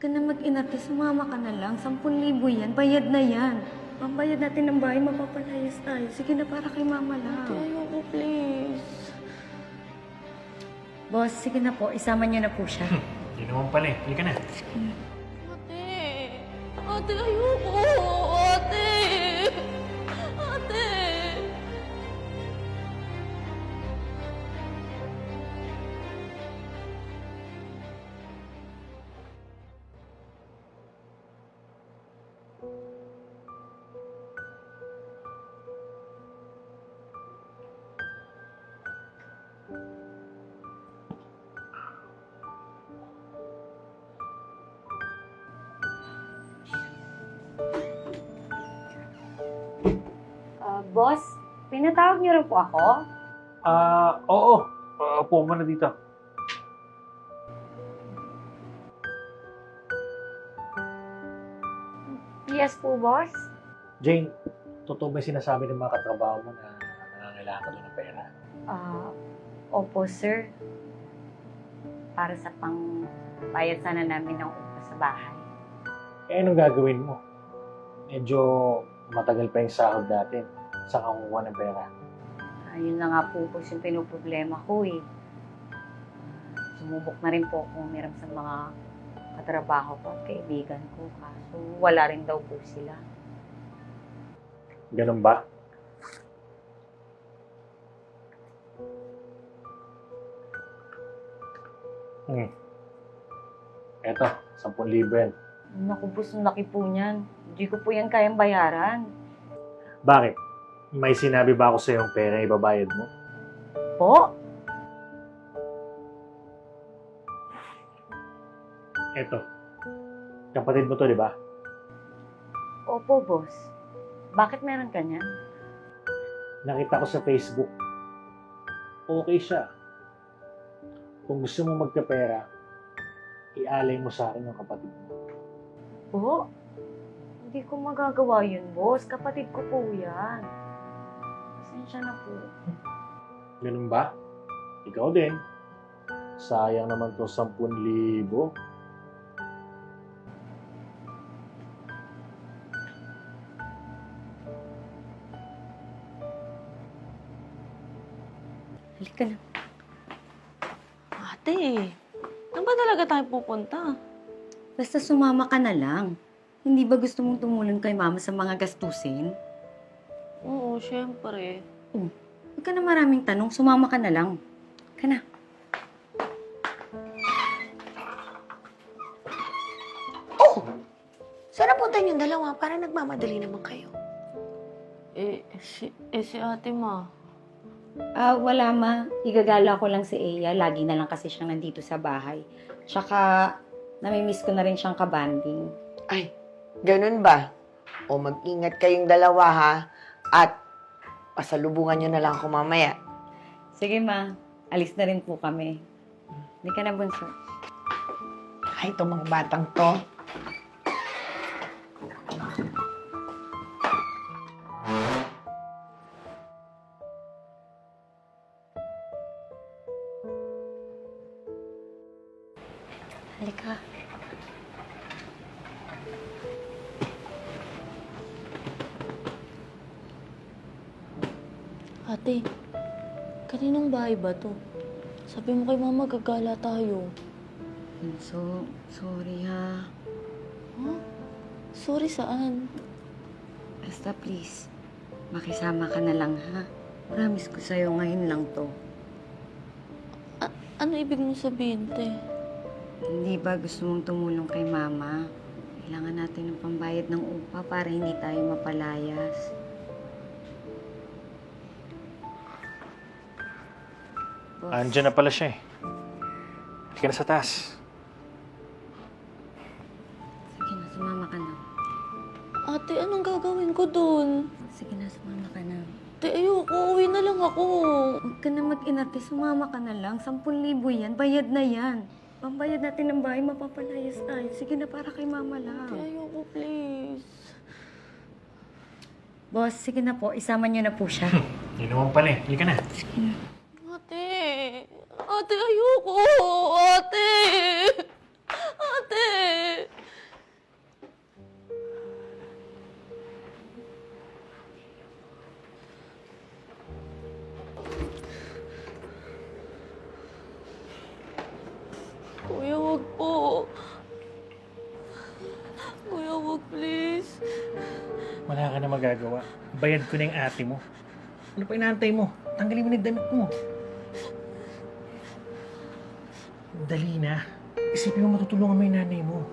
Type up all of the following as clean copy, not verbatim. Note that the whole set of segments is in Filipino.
ka na mag-inarte, sumama ka na lang. 10,000 yan, bayad na yan. Pambayad natin ng bahay, mapapalayas tayo. Sige na, para kay mama lang. Ate, ayoko, please. Boss, sige na po, isama niyo na po siya. Yun naman pala eh. Halika na. Ate! Ate, ayoko! Ate! Ate! Boss, pinatawag niyo rin po ako? Oo. Upo mo na dito. Yes po, boss. Jane, totoo ba yung sinasabi ng mga katrabaho mo na nangangailangan ka doon ng pera? Opo, sir. Para sa bayad sana namin ng upa sa bahay. Eh, anong gagawin mo? Medyo matagal pa yung sahod natin. Saan ka kukuha ng pera? Ayun na nga po yung pinoproblema ko eh. Sumubok na rin po akong umiram sa mga katrabaho ko at kaibigan ko. Kaso wala rin daw po sila. Ganun ba? Eto, 10,000 yan. Naku po, ang laki po niyan. Hindi ko po yan kayang bayaran. Bakit? May sinabi ba ako sa yung pera ibabayad mo? Po? Eto, kapatid mo to, di ba? Opo, boss. Bakit meron ka niyan? Nakita ko sa Facebook. Okay siya. Kung gusto mo magkapera, ialay mo sa akin yung kapatid mo. Po? Hindi ko magagawa yun, boss. Kapatid ko po yan. Pasensya na po. Ganun ba? Ikaw din. Sayang naman to 10,000. Halika na. Ate, saan ba talaga tayo pupunta? Basta sumama ka na lang. Hindi ba gusto mong tumulong kay mama sa mga gastusin? Oo, syempre. Huwag ka na maraming tanong, sumama ka na lang. Ka na. Oh! Saan napunta yung dalawa? Para nagmamadali naman kayo. Si ate ma. Wala ma. Igagala ko lang si Eya. Lagi na lang kasi siyang nandito sa bahay. Tsaka, namimiss ko na rin siyang kabanding. Ay, ganun ba? O mag-ingat kayong dalawa ha? At pasalubungan nyo na lang ako mamaya. Sige ma, alis na rin po kami. Hindi ka na bunso. Ay, itong mga batang to. Halika. Ate, kaninong bahay ba to? Sabi mo kay mama gagala tayo. Bunso, sorry ha. Huh? Sorry saan? Basta please, makisama ka na lang ha. Promise ko sa'yo ngayon lang to. Ano ibig mong sabihin, te? Hindi ba gusto mong tumulong kay mama? Kailangan natin ng pambayad ng upa para hindi tayo mapalayas. Boss, Andiyan na pala siya eh. Halika na sa taas. sige na, sumama ka na. Ate, anong gagawin ko dun? Sige na, sumama ka na. Te, ayoko. Uwi na lang ako. Huwag ka na mag-inarte, sumama ka na lang. 10,000 yan, bayad na yan. Pambayad natin ng bahay, mapapalayas tayo. Sige na, para kay mama Te, lang. ayoko, please. Boss, sige na po, isama niyo na po siya. Yun naman pala eh. Halika na. Ate! Ate, ayoko! Ate! Ate! Wala ka na magagawa. Bayad ko na yung ate mo. Ano pa inaantay mo? Tanggalin mo na yung damit mo. Dali na. Isipin mo matutulungan mo yung nanay mo.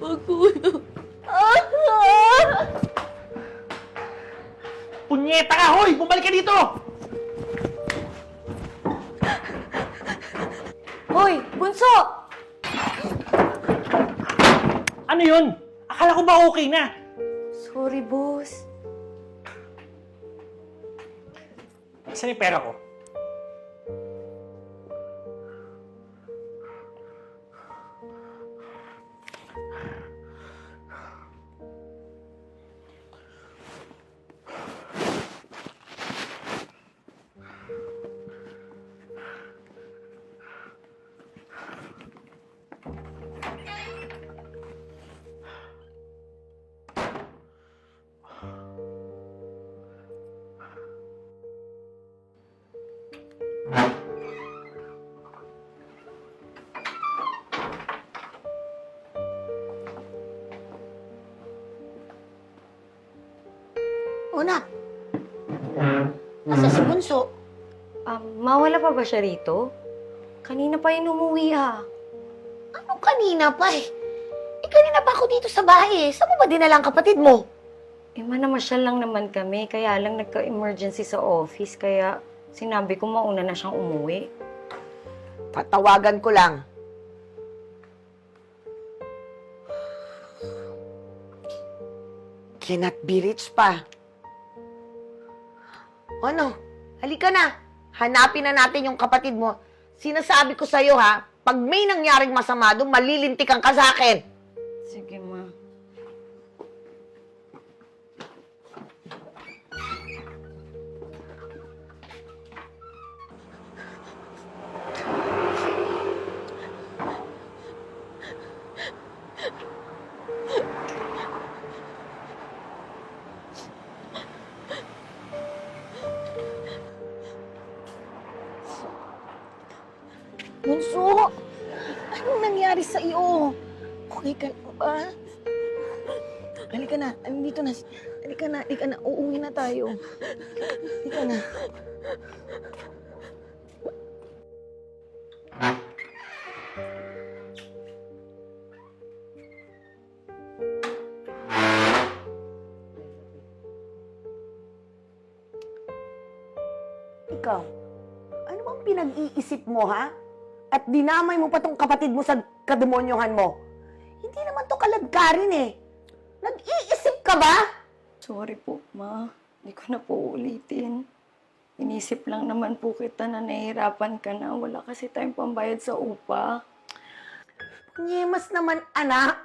Wag, kuya. Punyeta ka, hoy! Bumalik ka dito! Hoy, bunso! Ano yun? Akala ko ba okay na? Sorry, boss. Saan yung pera ko? Una, nasa si Bunso? Mawala pa ba siya rito? Kanina pa yun umuwi Ano kanina pa eh? Kanina pa ako dito sa bahay eh. Saan mo ba dinala ang kapatid mo? Manamasyal lang naman kami, kaya lang nagka-emergency sa office, kaya sinabi ko mauna na siyang umuwi. Patawagan ko lang. Cannot be reached pa. Ano? Halika na. Hanapin na natin yung kapatid mo. Sinasabi ko sa'yo ha, pag may nangyaring masama doon, malilintikan ka sa akin. Sige, ma. Bunso, anong nangyari sa iyo? Okay ka na ba? Halika na, andito na. Halika na, uuwi na tayo. Halika na. Ikaw, ano bang pinag-iisip mo, ha? At dinamay mo pa tong kapatid mo sa kademonyohan mo. Hindi naman to kaladkarin eh. Nag-iisip ka ba? Sorry po, ma. Hindi ko na po ulitin. Inisip lang naman po kita na nahihirapan ka na. Wala kasi tayong pambayad sa upa. Nyemas naman, anak.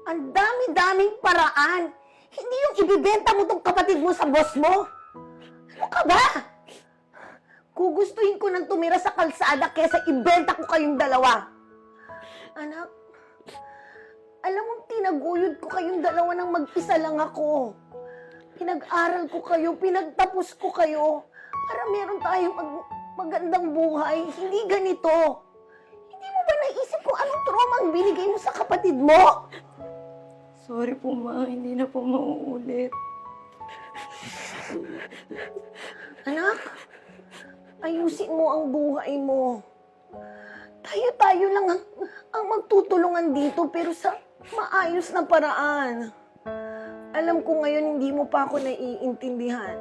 Ang dami-daming paraan. Hindi yung ibibenta mo tong kapatid mo sa boss mo. Ano ka ba? Gugustuhin ko nang tumira sa kalsada kesa ibenta ko kayong dalawa. Anak, alam mo, tinaguyod ko kayong dalawa nang mag-isa lang ako. Pinag-aral ko kayo, pinagtapos ko kayo para meron tayong magandang buhay. Hindi ganito. Hindi mo ba naisip kung anong trauma ang binigay mo sa kapatid mo? Sorry po, ma. Hindi na po mauulit. Anak, ayusin mo ang buhay mo. Tayo-tayo lang ang magtutulungan dito pero sa maayos na paraan. Alam ko ngayon hindi mo pa ako naiintindihan.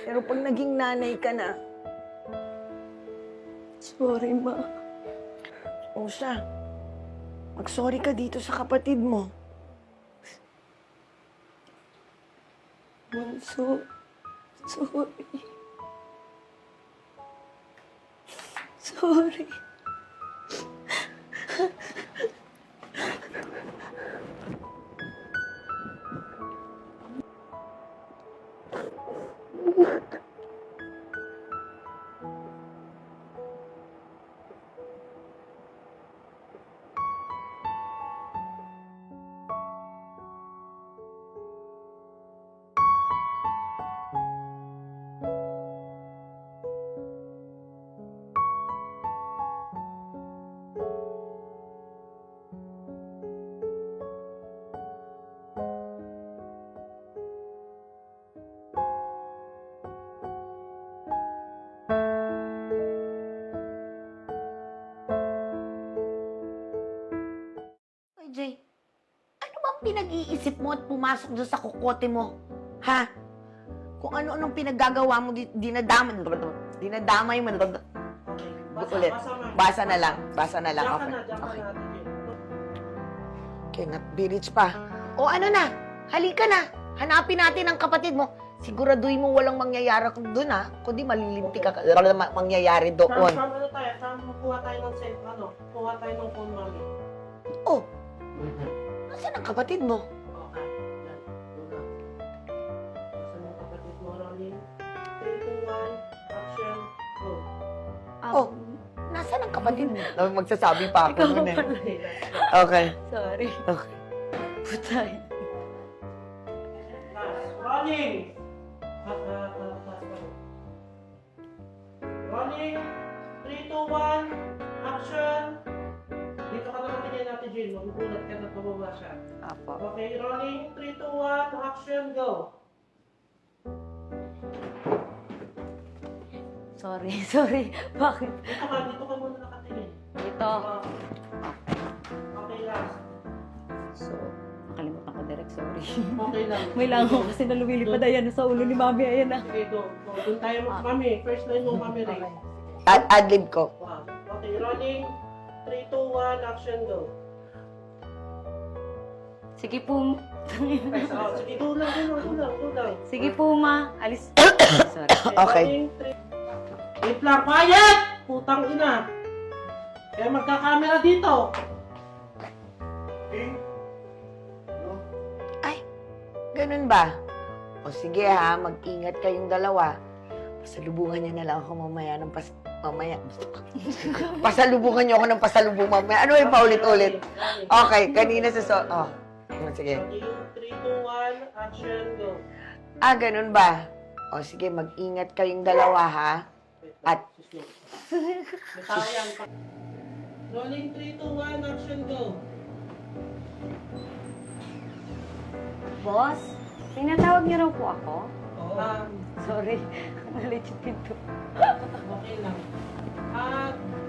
Pero pag naging nanay ka na, Sorry, ma. o siya, mag-sorry ka dito sa kapatid mo. Bunso. Sorry. Sorry. TJ, ano bang pinag-iisip mo at pumasok doon sa kukote mo? Ha? Kung ano-anong pinaggagawa mo, dinadamay mo. Okay. Ulit. Basa na. Basa na lang. Diyan ka Okay. na, diyan ka Okay. na, Ate Jane. Okay, nat-village pa. O ano na, halika na. Hanapin natin ang kapatid mo. Siguraduhin mo walang mangyayari doon ha. Kundi malilinti ka. Mangyayari doon. From ano tayo? Kuha tayo ng kuha tayo ng phone, mami. Oh, nasaan ang kapatid mo? Okay. Yan. Doon lang. Saan yung kapatid mo, Rolling? 3, 2, 1, action, go. Oh, nasaan ang kapatid mo? Magsasabi pa ako Ikaw nun eh. pala. Okay. Sorry. Okay. Putay. Last. Rolling! Rolling! 3, 2, 1, action! Dito ka naman tingin natin, Jill. Magugulat ka na pababa siya. Apo. Okay, rolling. 3, 2, 1, action, go! Sorry. Bakit? Dito ka muna nakatingin. Ito. Okay, last. So, nakalimutan ko direct, sorry. Okay lang. May langaw kasi na lumilipad. Ayan, sa ulo ni Mami. Ayan na. Okay, go. Doon tayo, mami. First line mo, mami, Ray. Adlib ko. Wow. Okay, rolling. 3, 2, 1, action, go. Sige po. Oh, sige, go lang. Sige po, Ma. Alis. Sorry. Okay. Rolling, 3. Wait lang, quiet! Putang ina. Kaya magka-camera dito. Ganun ba? O sige ha, mag-ingat kayong dalawa. Pasalubungan niya na lang ako mamaya ng mamaya. Pasalubungan niyo ako ng pasalubong mamaya. Ano yung paulit-ulit? Okay, kanina sa sige. Rolling, 3, 2, 1, action, go. Ah, ganun ba? O sige, mag-ingat kayong dalawa ha. At Sayang pa. Rolling 3, 2, 1, action, go. Boss, tinatawag niyo raw po ako? Sorry. Nalegit pinto. Okay lang.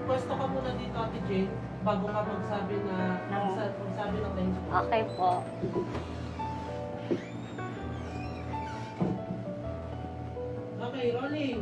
Pwesto ka muna dito, Ate Jane, bago ka magsabi ng thanks mo. Okay po. Okay, rolling.